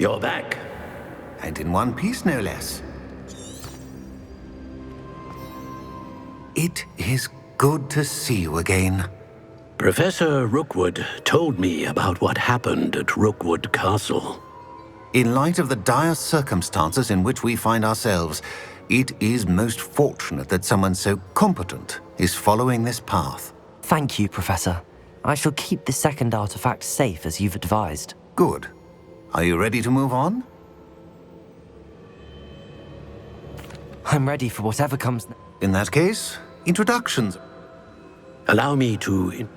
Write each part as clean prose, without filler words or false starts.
You're back. And in one piece, no less. It is good to see you again. Professor Rookwood told me about what happened at Rookwood Castle. In light of the dire circumstances in which we find ourselves, it is most fortunate that someone so competent is following this path. Thank you, Professor. I shall keep the second artifact safe as you've advised. Good. Are you ready to move on? I'm ready for whatever comes. In that case, introductions. Allow me to...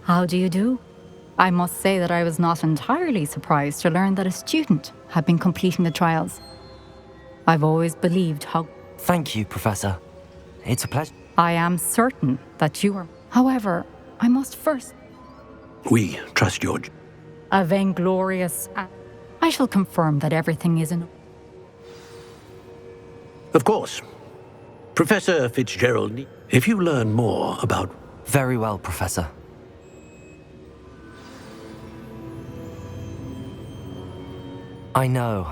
How do you do? I must say that I was not entirely surprised to learn that a student had been completing the trials. I've always believed how... Thank you, Professor. It's a pleasure. I am certain that you are... However, I must first... We trust your... A vainglorious... I shall confirm that everything is in... Of course. Professor Fitzgerald, if you learn more about... Very well, Professor. I know.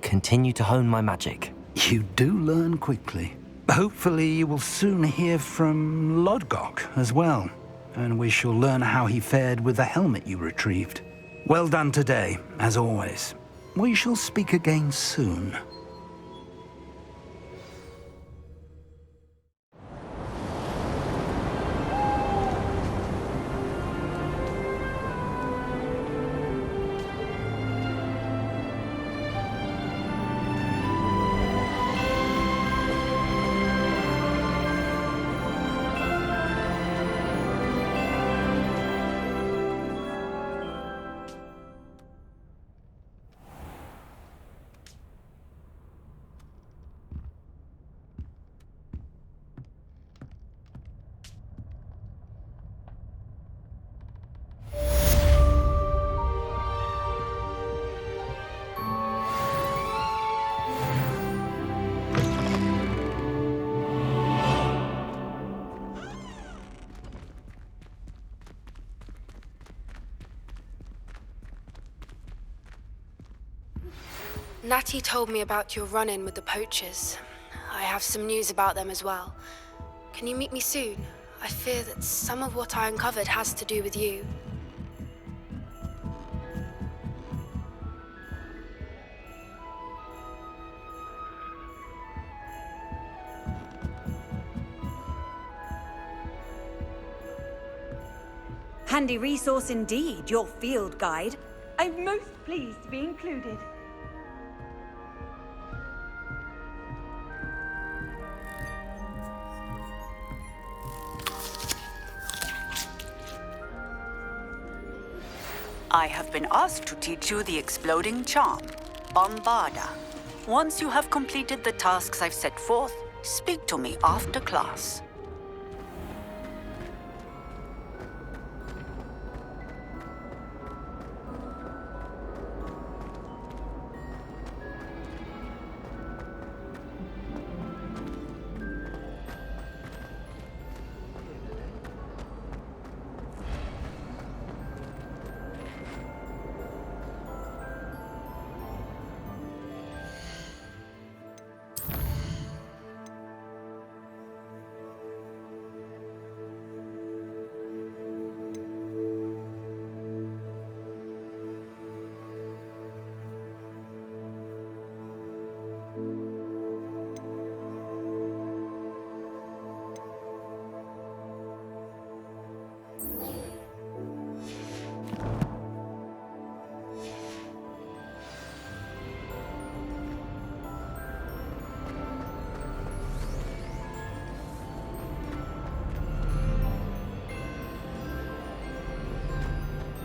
Continue to hone my magic. You do learn quickly. Hopefully you will soon hear from Lodgok as well, and we shall learn how he fared with the helmet you retrieved. Well done today, as always. We shall speak again soon. Natty told me about your run-in with the poachers. I have some news about them as well. Can you meet me soon? I fear that some of what I uncovered has to do with you. Handy resource indeed, your field guide. I'm most pleased to be included. I have been asked to teach you the exploding charm, Bombarda. Once you have completed the tasks I've set forth, speak to me after class.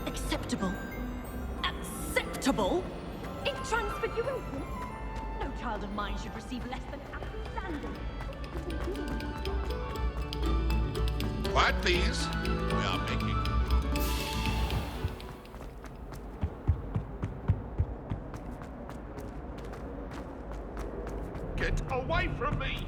Acceptable? It transferred you over? No child of mine should receive less than outstanding. Quiet, please. We are making... Get away from me!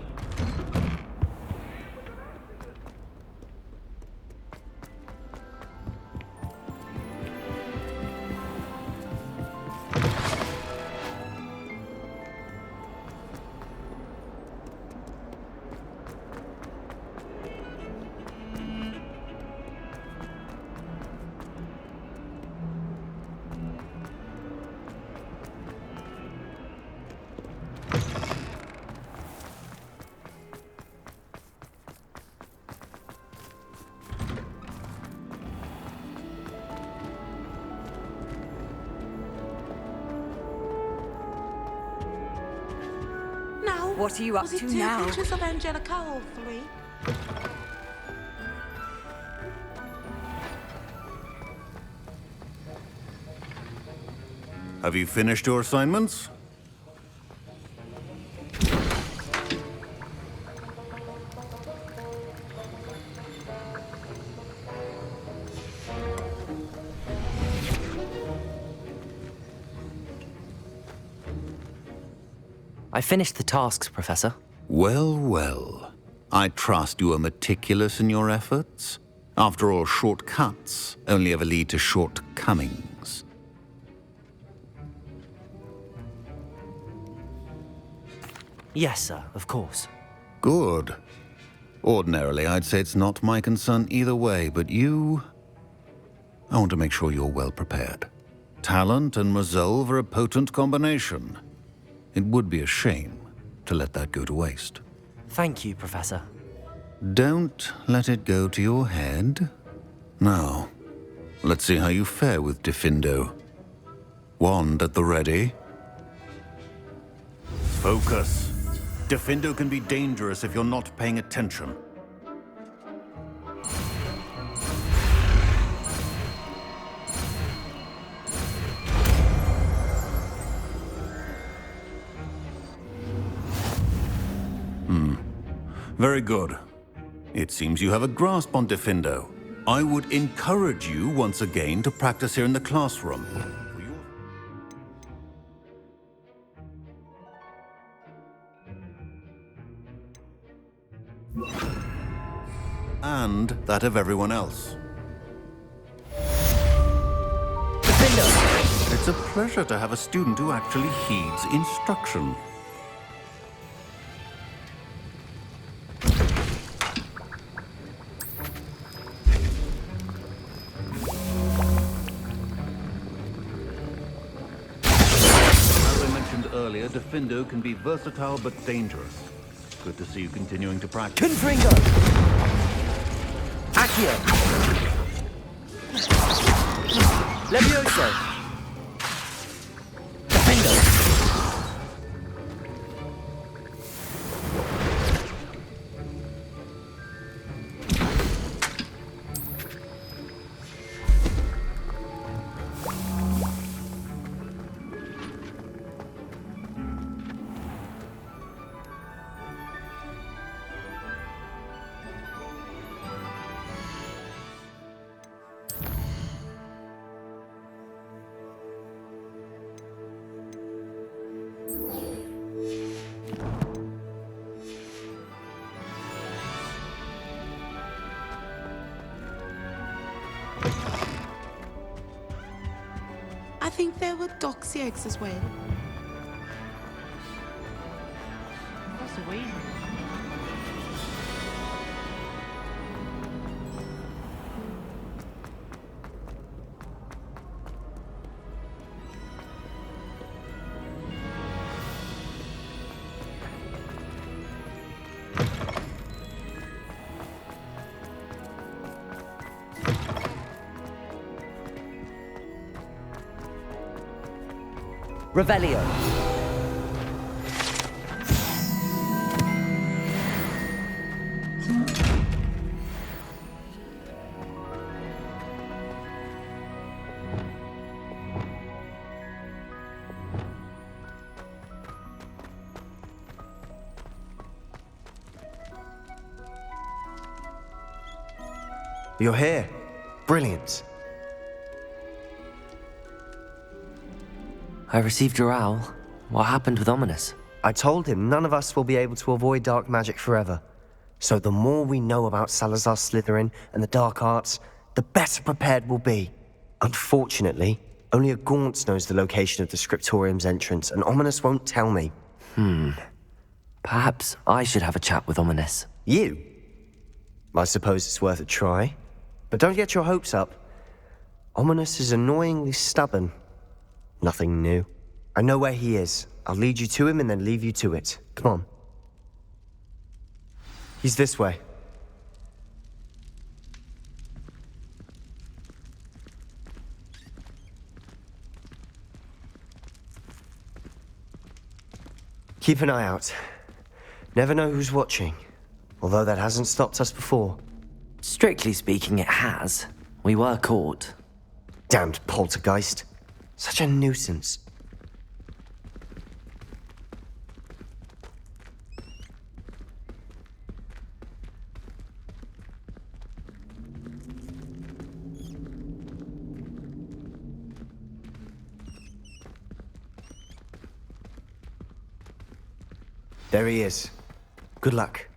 What are you up Was it to 2 now? pictures of Angelica or 3? Have you finished your assignments? I finished the tasks, Professor. Well, well. I trust you are meticulous in your efforts. After all, shortcuts only ever lead to shortcomings. Yes, sir, of course. Good. Ordinarily, I'd say it's not my concern either way, but you... I want to make sure you're well prepared. Talent and resolve are a potent combination. It would be a shame to let that go to waste. Thank you, Professor. Don't let it go to your head. Now, let's see how you fare with Diffindo. Wand at the ready. Focus. Diffindo can be dangerous if you're not paying attention. Very good. It seems you have a grasp on Diffindo. I would encourage you once again to practice here in the classroom. And that of everyone else. Diffindo! It's a pleasure to have a student who actually heeds instruction. Earlier, Diffindo can be versatile but dangerous. Good to see you continuing to practice. Confringo! Accio! Levioso! Diffindo! I think there were doxy eggs as well. What's the way? Revelio. You're here. Brilliant. I received your owl. What happened with Ominous? I told him none of us will be able to avoid dark magic forever. So the more we know about Salazar Slytherin and the dark arts, the better prepared we'll be. Unfortunately, only a Gaunt knows the location of the Scriptorium's entrance, and Ominous won't tell me. Perhaps I should have a chat with Ominous. You? I suppose it's worth a try. But don't get your hopes up. Ominous is annoyingly stubborn. Nothing new. I know where he is. I'll lead you to him and then leave you to it. Come on. He's this way. Keep an eye out. Never know who's watching. Although that hasn't stopped us before. Strictly speaking, it has. We were caught. Damned poltergeist. Such a nuisance. There he is. Good luck.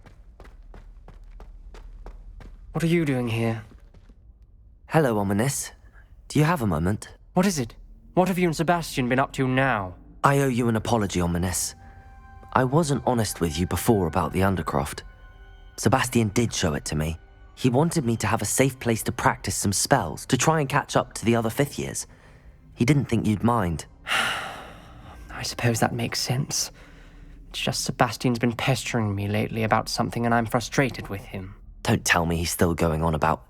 What are you doing here? Hello, Ominous. Do you have a moment? What is it? What have you and Sebastian been up to now? I owe you an apology, Ominous. I wasn't honest with you before about the Undercroft. Sebastian did show it to me. He wanted me to have a safe place to practice some spells, to try and catch up to the other fifth years. He didn't think you'd mind. I suppose that makes sense. It's just Sebastian's been pestering me lately about something and I'm frustrated with him. Don't tell me he's still going on about,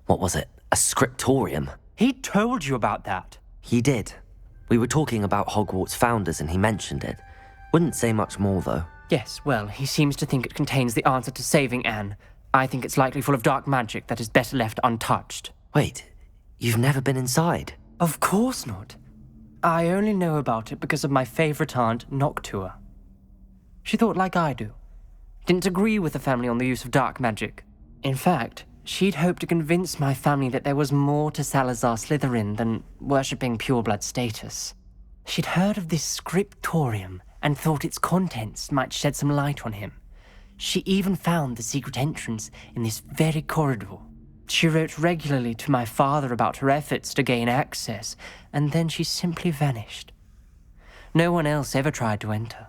what was it, a scriptorium? He told you about that. He did. We were talking about Hogwarts founders and he mentioned it. Wouldn't say much more, though. Yes, well, he seems to think it contains the answer to saving Anne. I think it's likely full of dark magic that is better left untouched. Wait, you've never been inside? Of course not. I only know about it because of my favorite aunt, Noctua. She thought like I do. Didn't agree with the family on the use of dark magic. In fact, she'd hoped to convince my family that there was more to Salazar Slytherin than worshipping pureblood status. She'd heard of this scriptorium and thought its contents might shed some light on him. She even found the secret entrance in this very corridor. She wrote regularly to my father about her efforts to gain access, and then she simply vanished. No one else ever tried to enter.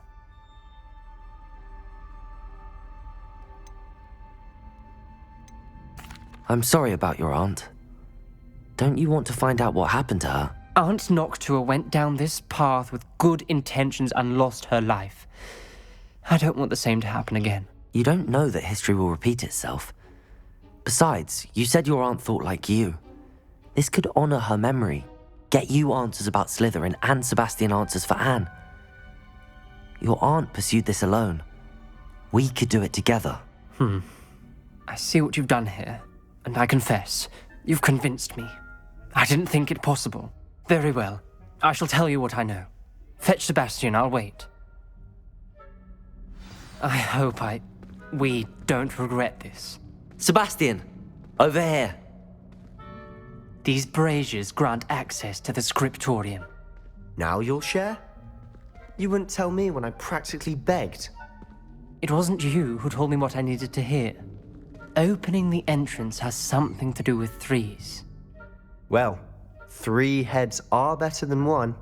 I'm sorry about your aunt. Don't you want to find out what happened to her? Aunt Noctua went down this path with good intentions and lost her life. I don't want the same to happen again. You don't know that history will repeat itself. Besides, you said your aunt thought like you. This could honor her memory, get you answers about Slytherin and Sebastian answers for Anne. Your aunt pursued this alone. We could do it together. I see what you've done here, and I confess, you've convinced me. I didn't think it possible. Very well. I shall tell you what I know. Fetch Sebastian, I'll wait. I hope we don't regret this. Sebastian! Over here! These braziers grant access to the scriptorium. Now you'll share? You wouldn't tell me when I practically begged. It wasn't you who told me what I needed to hear. Opening the entrance has something to do with threes. Well, 3 heads are better than 1.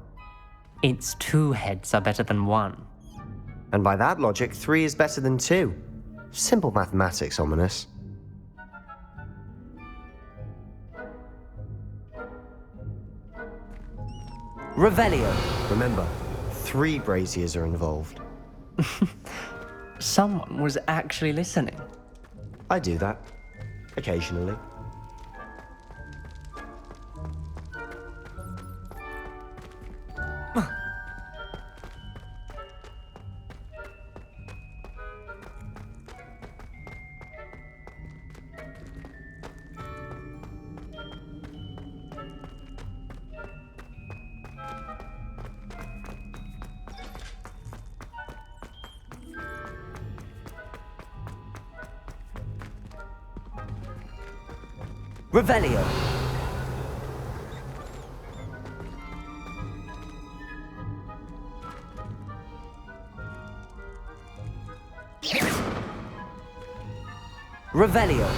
It's 2 heads are better than 1. And by that logic, 3 is better than 2. Simple mathematics, Ominous. Revelio! Remember, 3 braziers are involved. Someone was actually listening. I do that. Occasionally. Revelio! Revelio!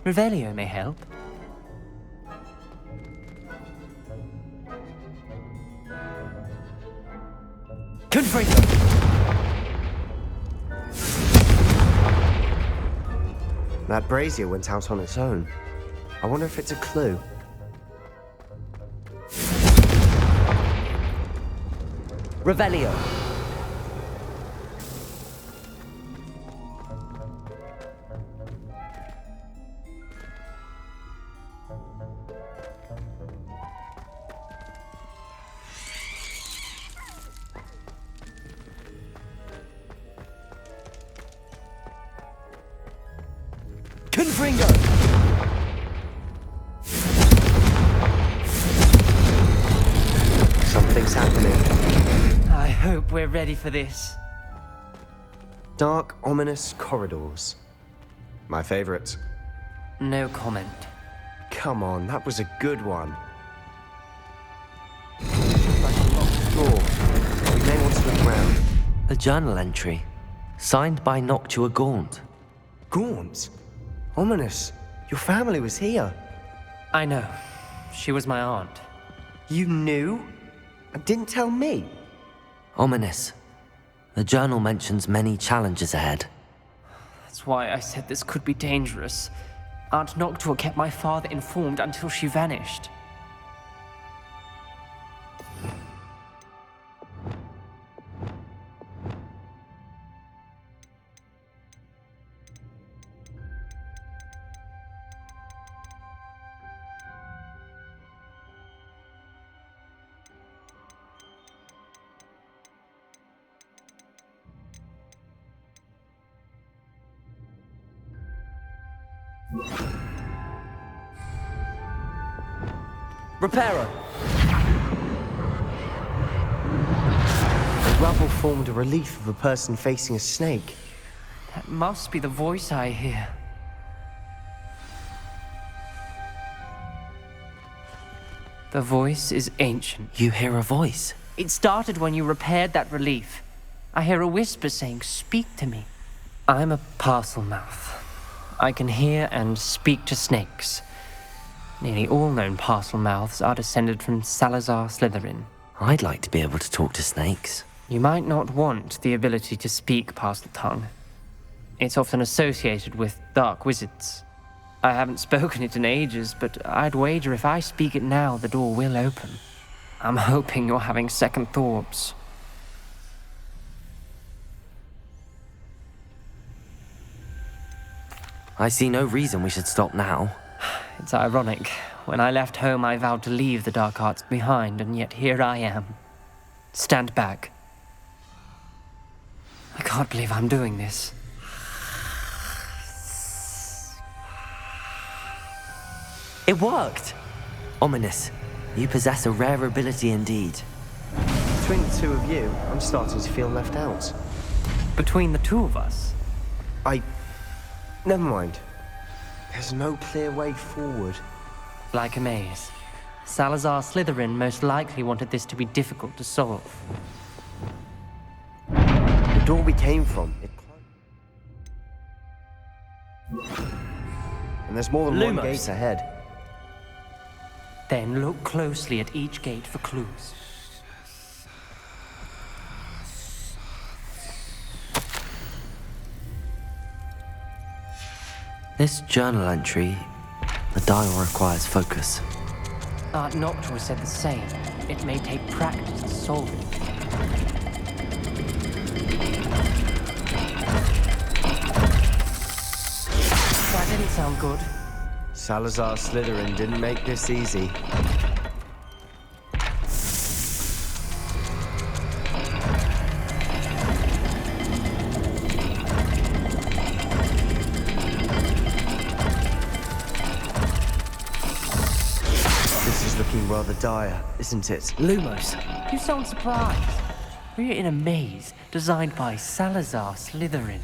Revelio may help. Confringo! That brazier went out on its own. I wonder if it's a clue. Revelio! in. I hope we're ready for this. Dark, ominous corridors. My favorite. No comment. Come on, that was a good one. Like a locked door. We may want to look around. A journal entry, signed by Noctua Gaunt. Gaunt? Ominous. Your family was here. I know. She was my aunt. You knew? And didn't tell me? Ominous. The journal mentions many challenges ahead. That's why I said this could be dangerous. Aunt Noctua kept my father informed until she vanished. Reparo! The rubble formed a relief of a person facing a snake. That must be the voice I hear. The voice is ancient. You hear a voice? It started when you repaired that relief. I hear a whisper saying, "Speak to me." I'm a parcel mouth. I can hear and speak to snakes. Nearly all known parcel mouths are descended from Salazar Slytherin. I'd like to be able to talk to snakes. You might not want the ability to speak parcel tongue. It's often associated with dark wizards. I haven't spoken it in ages, but I'd wager if I speak it now, the door will open. I'm hoping you're having second thoughts. I see no reason we should stop now. It's ironic. When I left home, I vowed to leave the dark arts behind, and yet here I am. Stand back. I can't believe I'm doing this. It worked! Ominous, you possess a rare ability indeed. Between the two of you, I'm starting to feel left out. Between the two of us? Never mind. There's no clear way forward. Like a maze. Salazar Slytherin most likely wanted this to be difficult to solve. The door we came from, it closed. And there's more than one gate ahead. Then look closely at each gate for clues. This journal entry, the dial requires focus. Aunt Noctua said the same. It may take practice to solve it. That didn't sound good. Salazar Slytherin didn't make this easy. Looking rather dire, isn't it? Lumos, you sound surprised. We're in a maze designed by Salazar Slytherin.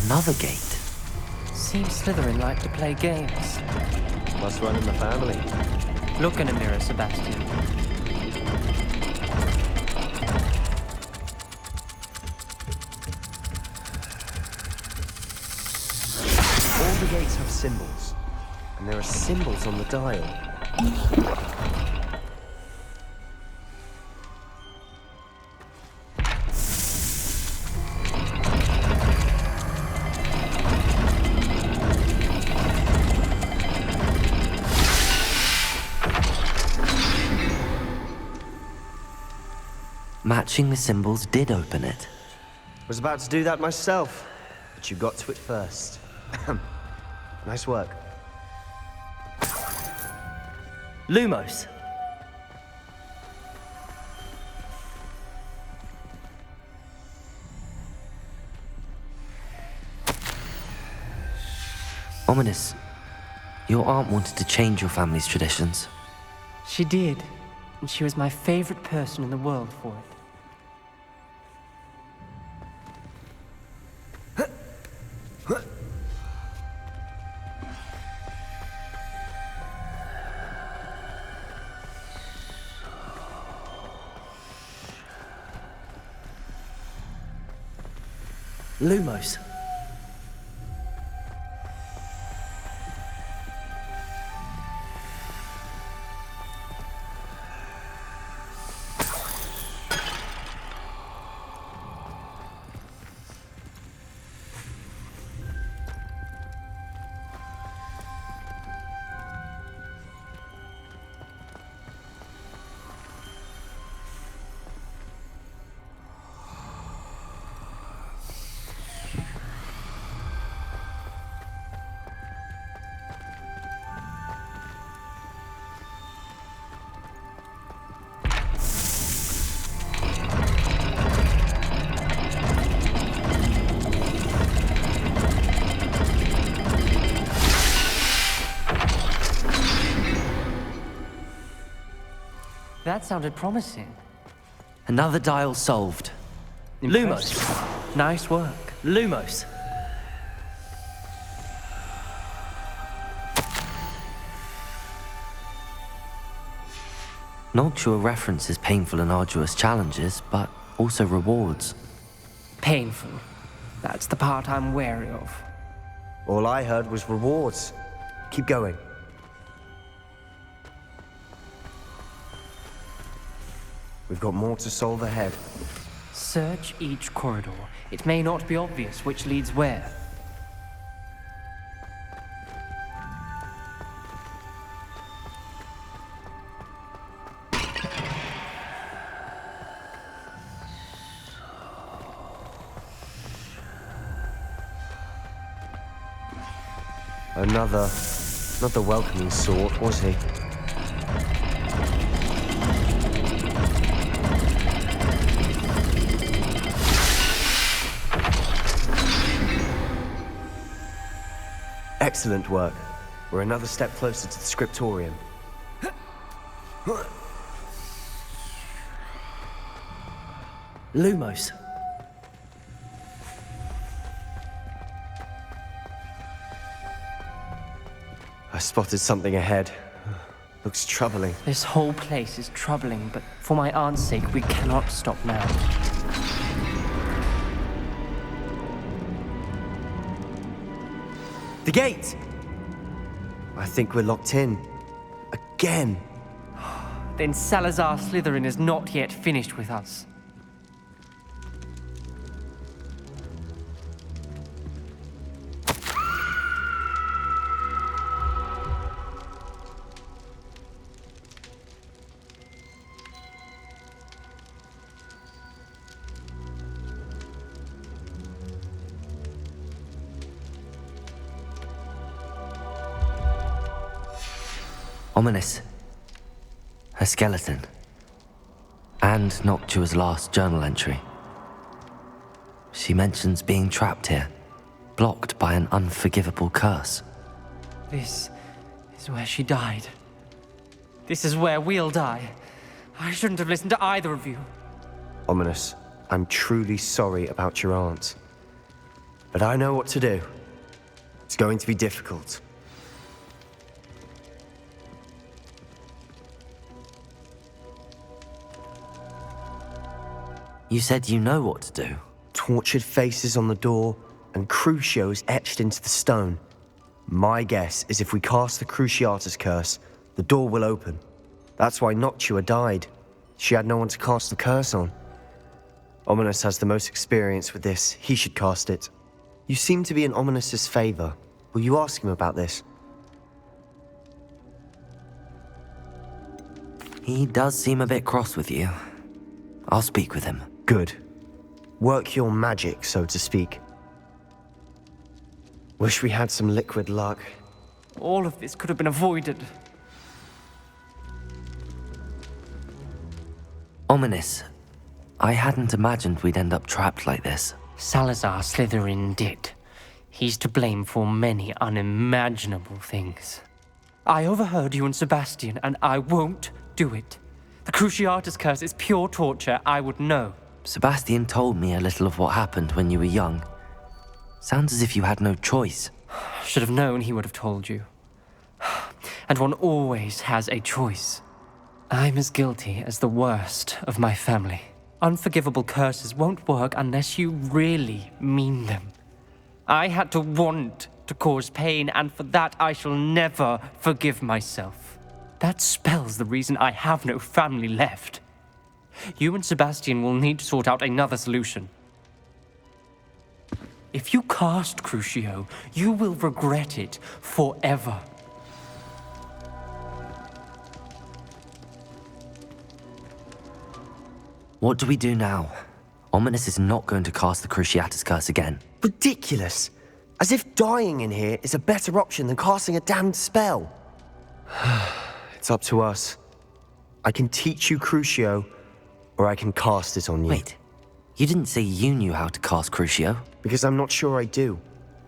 Another gate. Seems Slytherin like to play games. Must run in the family. Look in a mirror, Sebastian. All the gates have symbols, and there are symbols on the dial. Matching the symbols did open it. Was about to do that myself, but you got to it first. Nice work. Lumos! Ominous, your aunt wanted to change your family's traditions. She did, and she was my favorite person in the world for it. Lumos. That sounded promising. Another dial solved. Impressive. Lumos. Nice work. Lumos. Noctua references painful and arduous challenges, but also rewards. Painful. That's the part I'm wary of. All I heard was rewards. Keep going. We've got more to solve ahead. Search each corridor. It may not be obvious which leads where. Not the welcoming sort, was he? Excellent work. We're another step closer to the scriptorium. Lumos. I spotted something ahead. Looks troubling. This whole place is troubling, but for my aunt's sake, we cannot stop now. The gate! I think we're locked in. Again. Then Salazar Slytherin is not yet finished with us. Ominous. Her skeleton. And Noctua's last journal entry. She mentions being trapped here, blocked by an unforgivable curse. This is where she died. This is where we'll die. I shouldn't have listened to either of you. Ominous, I'm truly sorry about your aunt. But I know what to do. It's going to be difficult. You said you know what to do. Tortured faces on the door and crucios etched into the stone. My guess is if we cast the Cruciatus curse, the door will open. That's why Noctua died. She had no one to cast the curse on. Ominous has the most experience with this. He should cast it. You seem to be in Ominous's favor. Will you ask him about this? He does seem a bit cross with you. I'll speak with him. Good. Work your magic, so to speak. Wish we had some liquid luck. All of this could have been avoided. Ominous. I hadn't imagined we'd end up trapped like this. Salazar Slytherin did. He's to blame for many unimaginable things. I overheard you and Sebastian, and I won't do it. The Cruciatus curse is pure torture, I would know. Sebastian told me a little of what happened when you were young. Sounds as if you had no choice. Should have known he would have told you. And one always has a choice. I'm as guilty as the worst of my family. Unforgivable curses won't work unless you really mean them. I had to want to cause pain, and for that I shall never forgive myself. That spells the reason I have no family left. You and Sebastian will need to sort out another solution. If you cast Crucio, you will regret it forever. What do we do now? Ominous is not going to cast the Cruciatus curse again. Ridiculous! As if dying in here is a better option than casting a damned spell. It's up to us. I can teach you Crucio, or I can cast it on you. Wait, you didn't say you knew how to cast Crucio? Because I'm not sure I do.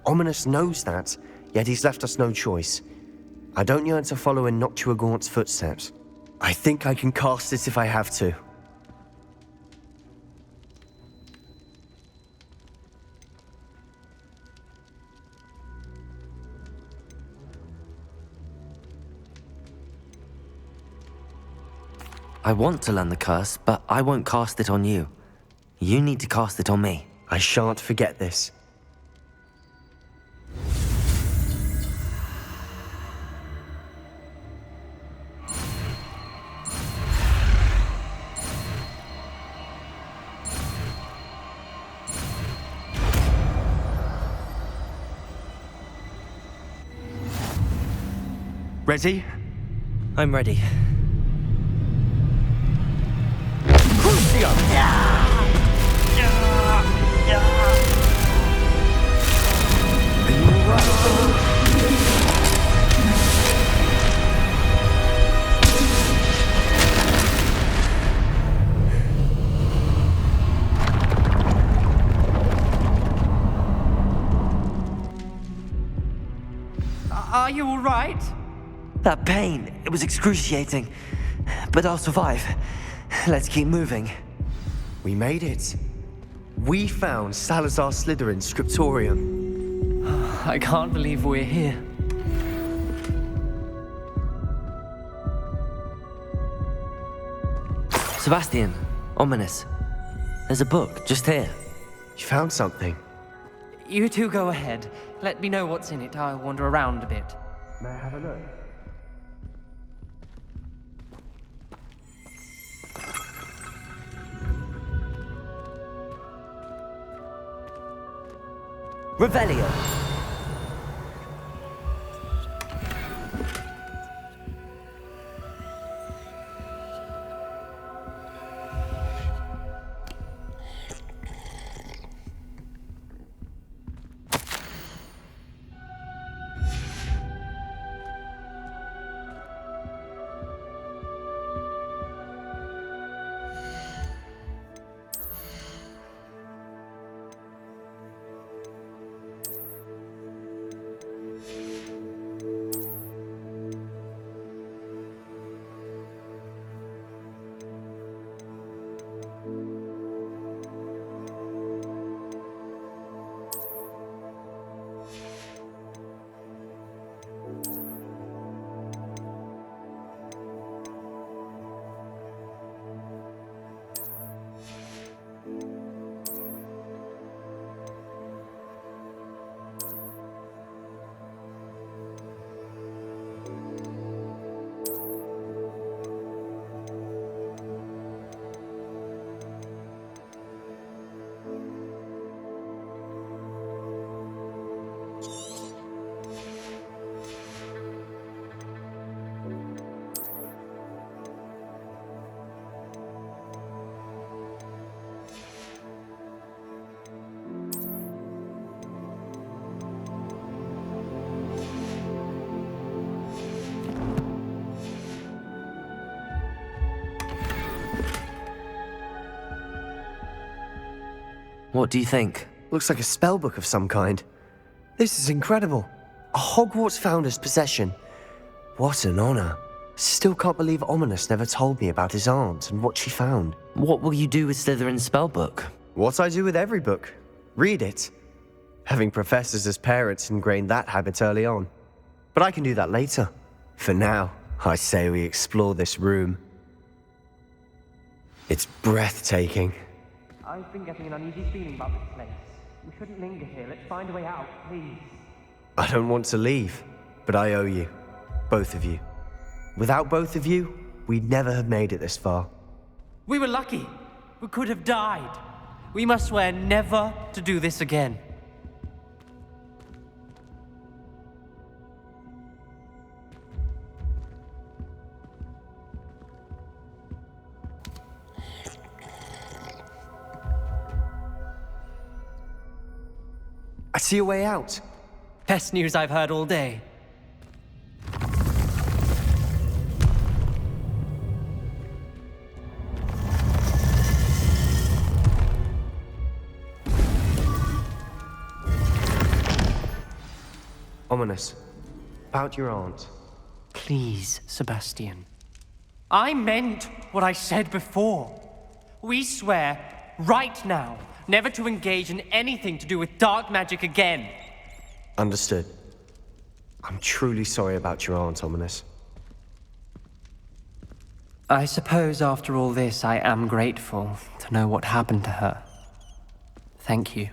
Ominous knows that, yet he's left us no choice. I don't yearn to follow in Noctua Gaunt's footsteps. I think I can cast it if I have to. I want to learn the curse, but I won't cast it on you. You need to cast it on me. I shan't forget this. Ready? I'm ready. Are you all right? That pain, it was excruciating. But I'll survive. Let's keep moving. We made it. We found Salazar Slytherin's scriptorium. I can't believe we're here. Sebastian, Ominous. There's a book just here. You found something? You two go ahead. Let me know what's in it. I'll wander around a bit. May I have a look? Revelio. What do you think? Looks like a spellbook of some kind. This is incredible. A Hogwarts founder's possession. What an honor. Still can't believe Ominous never told me about his aunt and what she found. What will you do with Slytherin's spellbook? What I do with every book. Read it. Having professors as parents ingrained that habit early on. But I can do that later. For now, I say we explore this room. It's breathtaking. I've been getting an uneasy feeling about this place. We shouldn't linger here. Let's find a way out, please. I don't want to leave, but I owe you. Both of you. Without both of you, we'd never have made it this far. We were lucky. We could have died. We must swear never to do this again. I see a way out. Best news I've heard all day. Ominous. About your aunt. Please, Sebastian. I meant what I said before. We swear, right now, never to engage in anything to do with dark magic again. Understood. I'm truly sorry about your aunt, Ominous. I suppose after all this, I am grateful to know what happened to her. Thank you.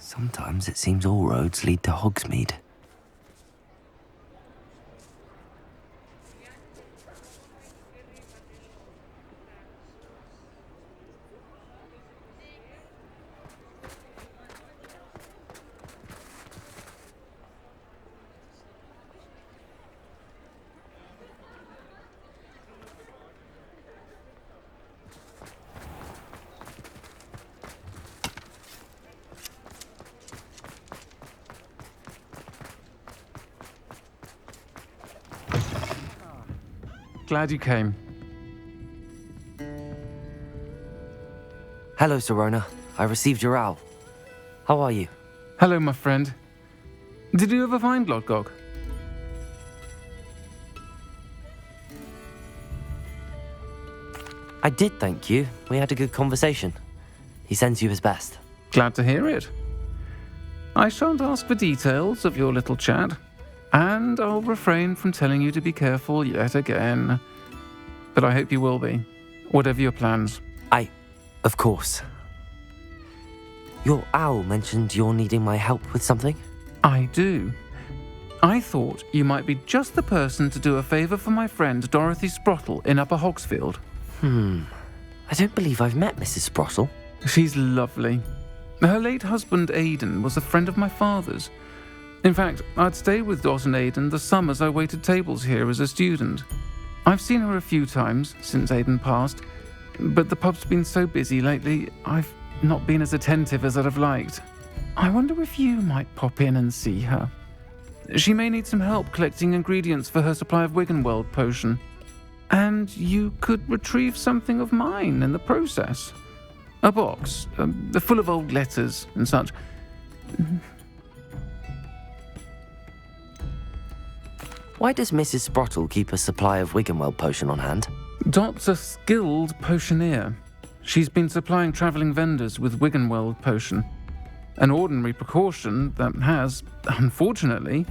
Sometimes it seems all roads lead to Hogsmeade. glad you came. Hello, Serona. I received your owl. How are you? Hello, my friend. Did you ever find Lodgok? I did, thank you. We had a good conversation. He sends you his best. Glad to hear it. I shan't ask for details of your little chat, and I'll refrain from telling you to be careful yet again. But I hope you will be, whatever your plans. Of course. Your owl mentioned you're needing my help with something? I do. I thought you might be just the person to do a favour for my friend Dorothy Sprottle in Upper Hogsfield. I don't believe I've met Mrs. Sprottle. She's lovely. Her late husband Aidan was a friend of my father's. In fact, I'd stayed with Dot and Aidan the summers I waited tables here as a student. I've seen her a few times since Aidan passed, but the pub's been so busy lately, I've not been as attentive as I'd have liked. I wonder if you might pop in and see her. She may need some help collecting ingredients for her supply of Wiggenweld potion. And you could retrieve something of mine in the process. A box, full of old letters and such. Why does Mrs. Sprottle keep a supply of Wiggenweld potion on hand? Dot's a skilled potioneer. She's been supplying travelling vendors with Wiggenweld potion. An ordinary precaution that has, unfortunately,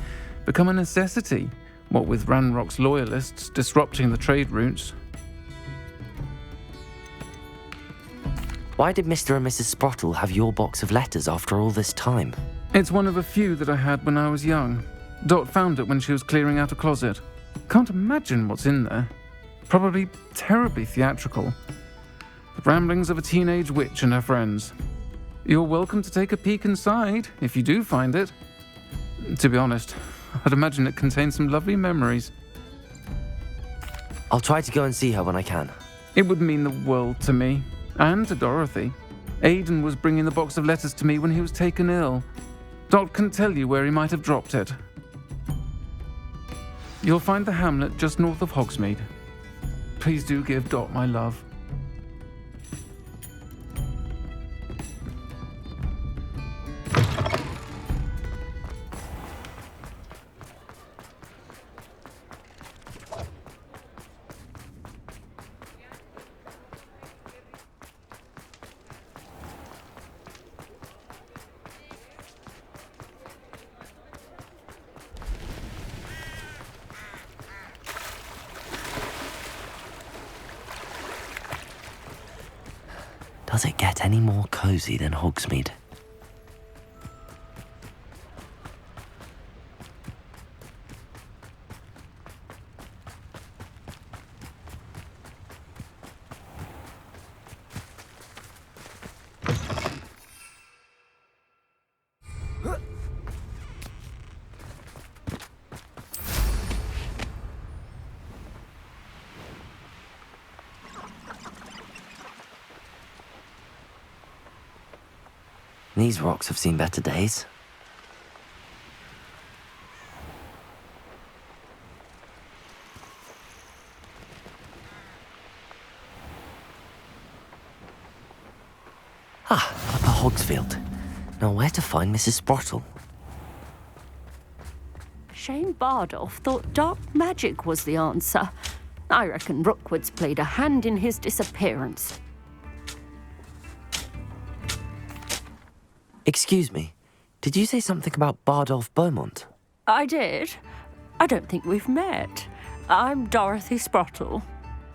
become a necessity, what with Ranrock's loyalists disrupting the trade routes. Why did Mr. and Mrs. Sprottle have your box of letters after all this time? It's one of a few that I had when I was young. Dot found it when she was clearing out a closet. Can't imagine what's in there. Probably terribly theatrical. The ramblings of a teenage witch and her friends. You're welcome to take a peek inside, if you do find it. To be honest, I'd imagine it contains some lovely memories. I'll try to go and see her when I can. It would mean the world to me, and to Dorothy. Aidan was bringing the box of letters to me when he was taken ill. Dot can tell you where he might have dropped it. You'll find the hamlet just north of Hogsmeade. Please do give Dot my love. Does it get any more cozy than Hogsmeade? These rocks have seen better days. Upper Hogsfield. Now where to find Mrs. Sprottle? Shane Bardolph thought dark magic was the answer. I reckon Rookwood's played a hand in his disappearance. Excuse me, did you say something about Bardolph Beaumont? I did. I don't think we've met. I'm Dorothy Sprottle.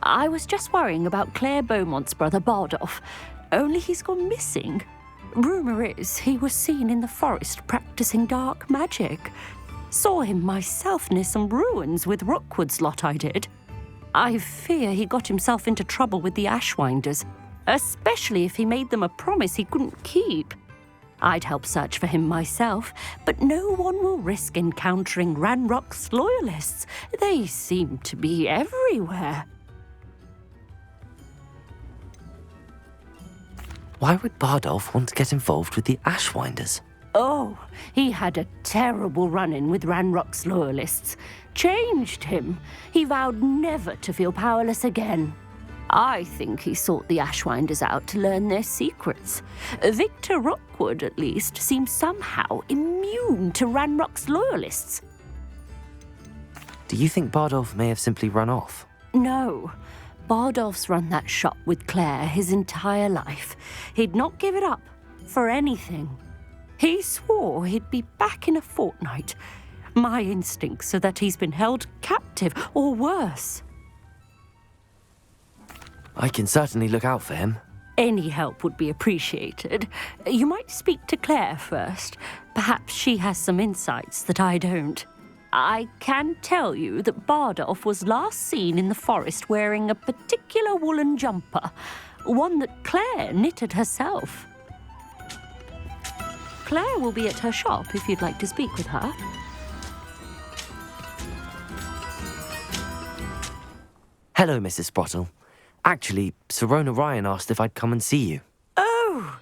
I was just worrying about Claire Beaumont's brother Bardolph, only he's gone missing. Rumour is he was seen in the forest practicing dark magic. Saw him myself near some ruins with Rookwood's lot I did. I fear he got himself into trouble with the Ashwinders, especially if he made them a promise he couldn't keep. I'd help search for him myself, but no one will risk encountering Ranrock's loyalists. They seem to be everywhere. Why would Bardolph want to get involved with the Ashwinders? Oh, he had a terrible run-in with Ranrock's loyalists. Changed him. He vowed never to feel powerless again. I think he sought the Ashwinders out to learn their secrets. Victor Rookwood, at least, seems somehow immune to Ranrock's loyalists. Do you think Bardolph may have simply run off? No. Bardolph's run that shop with Claire his entire life. He'd not give it up for anything. He swore he'd be back in a fortnight. My instincts are that he's been held captive, or worse. I can certainly look out for him. Any help would be appreciated. You might speak to Claire first. Perhaps she has some insights that I don't. I can tell you that Bardolph was last seen in the forest wearing a particular woolen jumper, one that Claire knitted herself. Claire will be at her shop if you'd like to speak with her. Hello, Mrs. Sprottle. Actually, Sirona Ryan asked if I'd come and see you. Oh,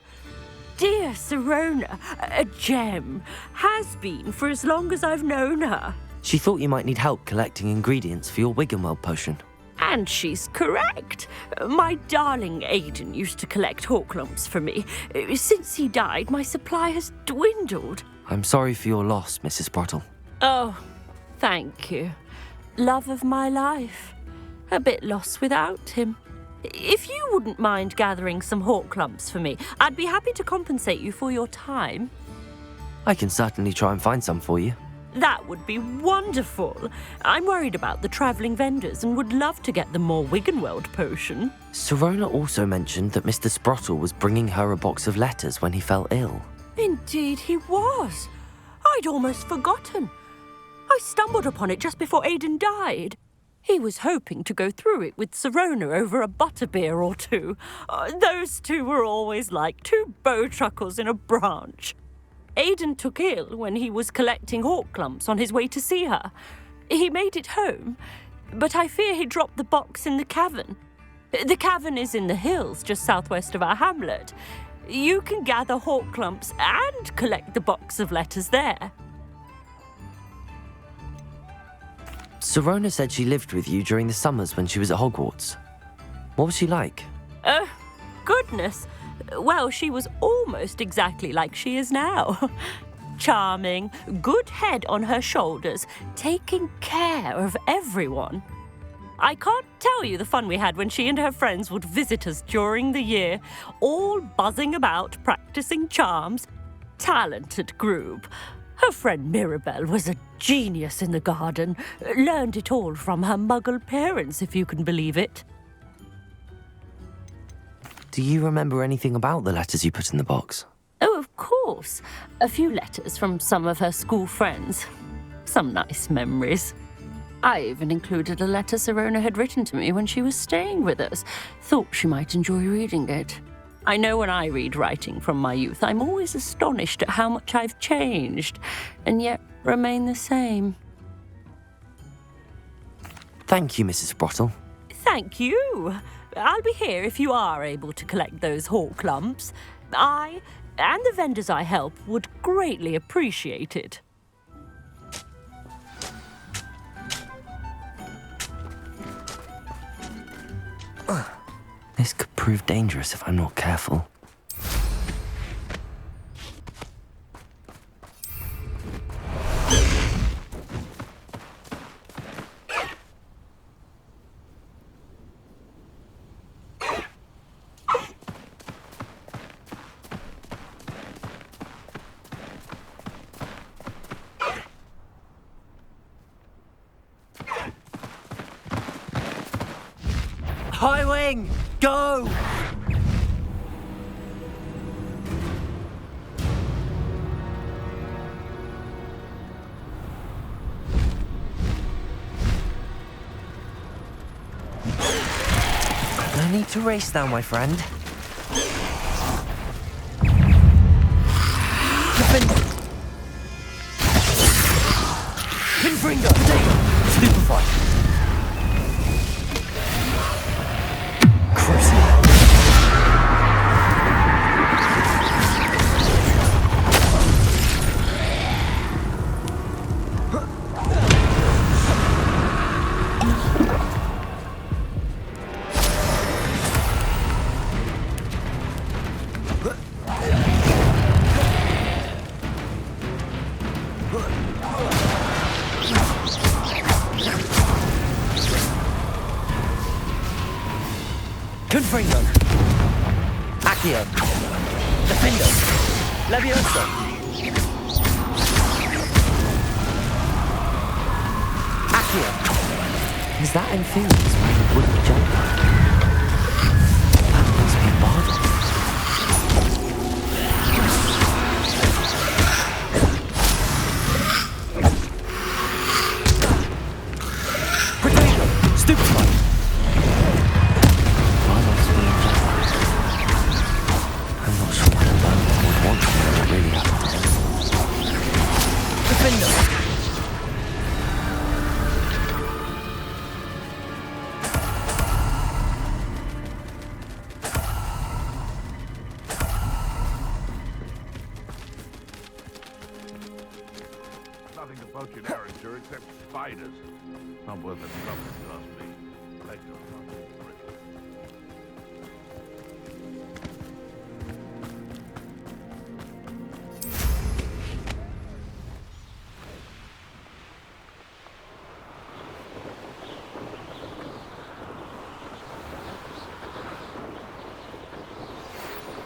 dear Sirona, a gem. Has been for as long as I've known her. She thought you might need help collecting ingredients for your Wiggenweld potion. And she's correct. My darling Aidan used to collect hawk lumps for me. Since he died, my supply has dwindled. I'm sorry for your loss, Mrs. Sprottle. Oh, thank you. Love of my life. A bit lost without him. If you wouldn't mind gathering some hawk lumps for me, I'd be happy to compensate you for your time. I can certainly try and find some for you. That would be wonderful. I'm worried about the travelling vendors and would love to get them more Wiggenweld potion. Sirona also mentioned that Mr. Sprottle was bringing her a box of letters when he fell ill. Indeed he was. I'd almost forgotten. I stumbled upon it just before Aidan died. He was hoping to go through it with Sirona over a butterbeer or two. Those two were always like two bowtruckles in a branch. Aidan took ill when he was collecting hawk lumps on his way to see her. He made it home, but I fear he dropped the box in the cavern. The cavern is in the hills just southwest of our hamlet. You can gather hawk lumps and collect the box of letters there. Sirona said she lived with you during the summers when she was at Hogwarts. What was she like? Goodness. Well, she was almost exactly like she is now. Charming, good head on her shoulders, taking care of everyone. I can't tell you the fun we had when she and her friends would visit us during the year, all buzzing about, practicing charms. Talented group. Her friend Mirabelle was a genius in the garden. Learned it all from her muggle parents, if you can believe it. Do you remember anything about the letters you put in the box? Oh, of course. A few letters from some of her school friends. Some nice memories. I even included a letter Sirona had written to me when she was staying with us. Thought she might enjoy reading it. I know when I read writing from my youth, I'm always astonished at how much I've changed, and yet remain the same. Thank you, Mrs. Sprottle. Thank you. I'll be here if you are able to collect those hawk lumps. I, and the vendors I help, would greatly appreciate it. This could prove dangerous if I'm not careful. High Wing, go! No need to race now, my friend. Pinfringer, stupefy. Confringo. Accio. Defendo. Levioso. Accio. Is that inferior's my wooden jump? That must be Bardock. Protego. Stupefy. Bardock's wooden jump. I'm not sure Madame Bowman would want to know what really happened to him. Defendo. Nothing to poach an arrow except spiders. Not worth the trouble, trust me. Legs are not brittle.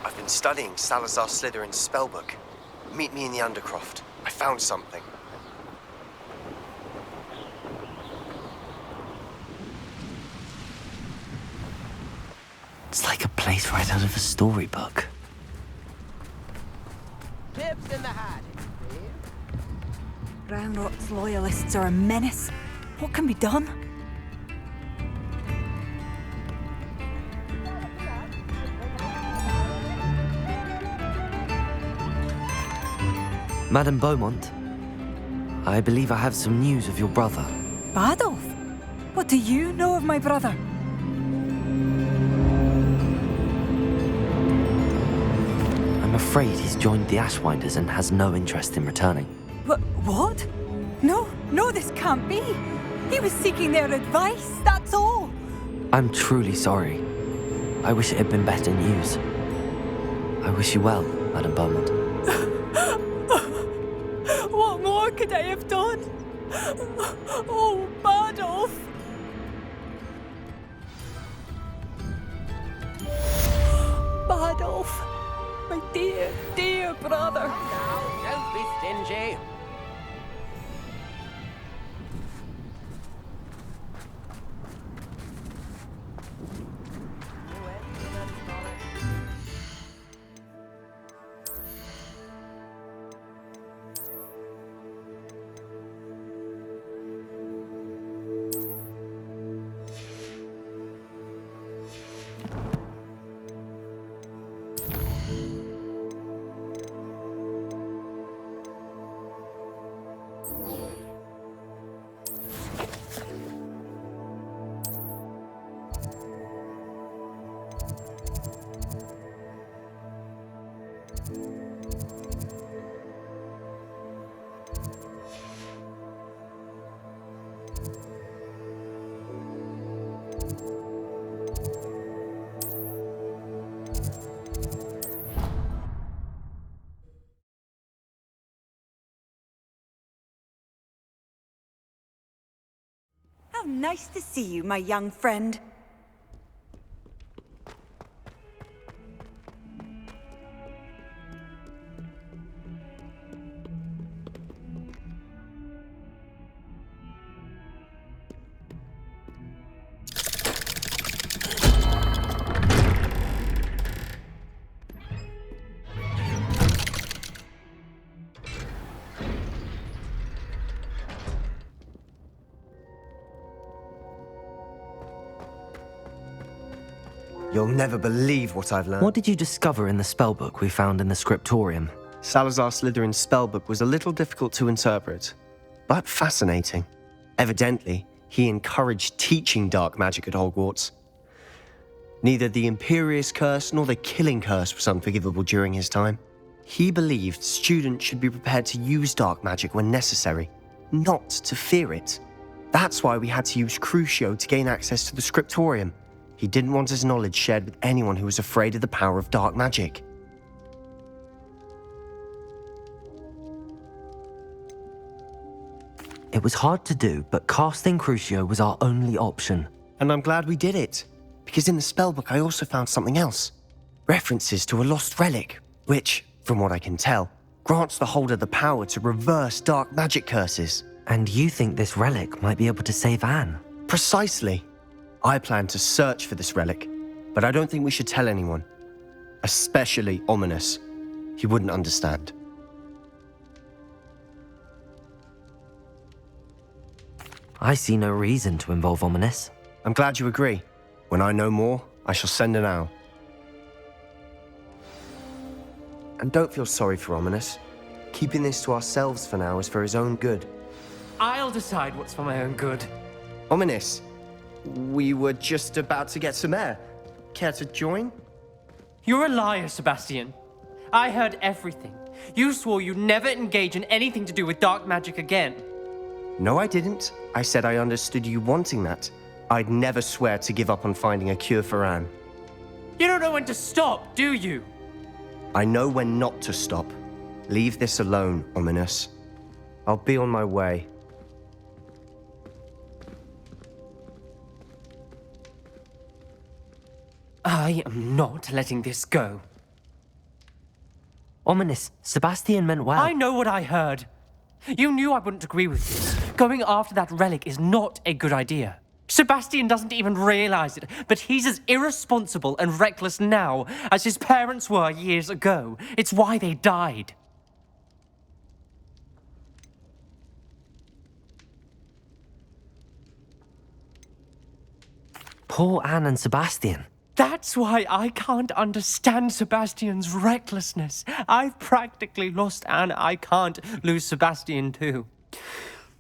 I've been studying Salazar Slytherin's spellbook. Meet me in the Undercroft. I found something. It's like a place right out of a storybook. Tips in the hat. Groundrot's loyalists are a menace. What can be done? Madame Beaumont, I believe I have some news of your brother. Badolf? What do you know of my brother? I'm afraid he's joined the Ashwinders and has no interest in returning. What? No, this can't be. He was seeking their advice, that's all. I'm truly sorry. I wish it had been better news. I wish you well, Madame Beaumont. What more could I have done? Oh, Badolf! Badolf, my dear, dear brother. Now, don't be stingy. How nice to see you, my young friend. You'll never believe what I've learned. What did you discover in the spellbook we found in the scriptorium? Salazar Slytherin's spellbook was a little difficult to interpret, but fascinating. Evidently, he encouraged teaching dark magic at Hogwarts. Neither the Imperious Curse nor the Killing Curse was unforgivable during his time. He believed students should be prepared to use dark magic when necessary, not to fear it. That's why we had to use Crucio to gain access to the scriptorium. He didn't want his knowledge shared with anyone who was afraid of the power of dark magic. It was hard to do, but casting Crucio was our only option. And I'm glad we did it. Because in the spellbook I also found something else. References to a lost relic, which, from what I can tell, grants the holder the power to reverse dark magic curses. And you think this relic might be able to save Anne? Precisely. I plan to search for this relic, but I don't think we should tell anyone. Especially Ominous. He wouldn't understand. I see no reason to involve Ominous. I'm glad you agree. When I know more, I shall send an owl. And don't feel sorry for Ominous. Keeping this to ourselves for now is for his own good. I'll decide what's for my own good. Ominous, we were just about to get some air. Care to join? You're a liar, Sebastian. I heard everything. You swore you'd never engage in anything to do with dark magic again. No, I didn't. I said I understood you wanting that. I'd never swear to give up on finding a cure for Anne. You don't know when to stop, do you? I know when not to stop. Leave this alone, Ominous. I'll be on my way. I am not letting this go. Ominous, Sebastian meant well. I know what I heard. You knew I wouldn't agree with this. Going after that relic is not a good idea. Sebastian doesn't even realize it, but he's as irresponsible and reckless now as his parents were years ago. It's why they died. Poor Anne and Sebastian. That's why I can't understand Sebastian's recklessness. I've practically lost Anne. I can't lose Sebastian too.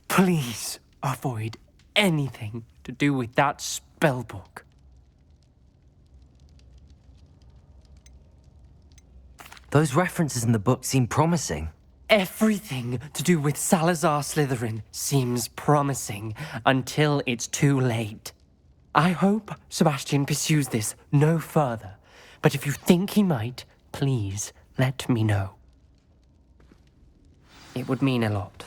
Please avoid anything to do with that spellbook. Those references in the book seem promising. Everything to do with Salazar Slytherin seems promising until it's too late. I hope Sebastian pursues this no further, but if you think he might, please let me know. It would mean a lot.